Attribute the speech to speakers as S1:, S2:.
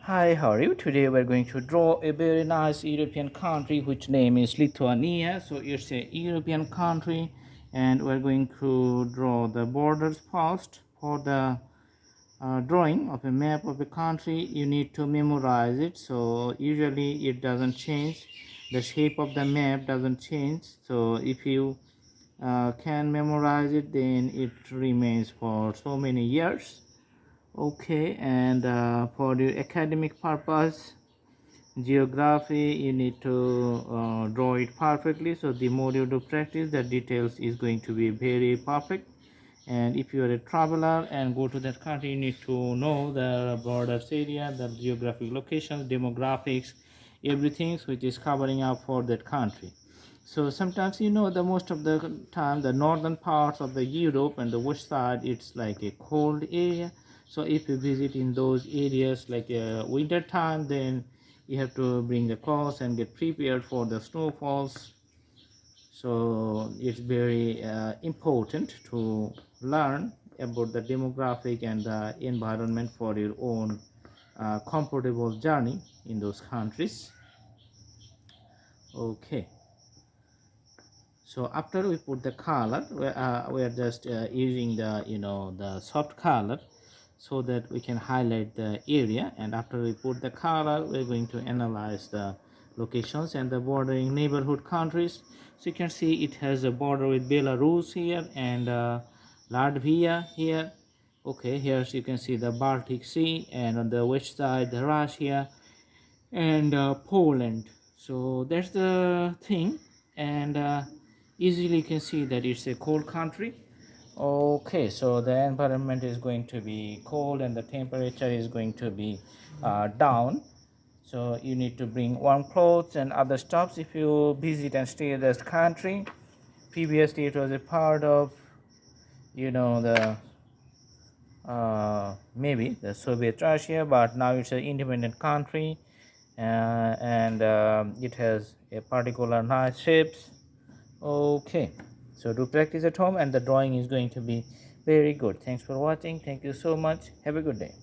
S1: Hi, how are you? Today we're going to draw a very nice European country which name is Lithuania. So it's a European country and we're going to draw the borders first. For the drawing of a map of a country, you need to memorize it. So usually it doesn't change. The shape of the map doesn't change. So if you can memorize it, then it remains for so many years. Okay, and for the academic purpose, geography, you need to draw it perfectly. So the more you do practice, the details is going to be very perfect. And if you are a traveler and go to that country, you need to know the borders area, the geographic locations, demographics, everything which is covering up for that country. So sometimes, the most of the time the northern parts of the Europe and the west side, it's like a cold area. So if you visit in those areas like winter time, then you have to bring the clothes and get prepared for the snowfalls. So it's very important to learn about the demographic and the environment for your own comfortable journey in those countries. Okay, so after we put the color, we are just using the soft color so that we can highlight the area. And after we put the color, we're going to analyze the locations and the bordering neighborhood countries. So you can see it has a border with Belarus here and Latvia here. Okay, here you can see the Baltic Sea, and on the west side the Russia and Poland. So that's the thing. And easily you can see that it's a cold country. Okay, so the environment is going to be cold and the temperature is going to be down. So you need to bring warm clothes and other stuffs if you visit and stay in this country. Previously it was a part of the maybe the Soviet Russia, but now it's an independent country, and it has a particular nice shapes. Okay, so do practice at home and the drawing is going to be very good. Thanks for watching. Thank you so much. Have a good day.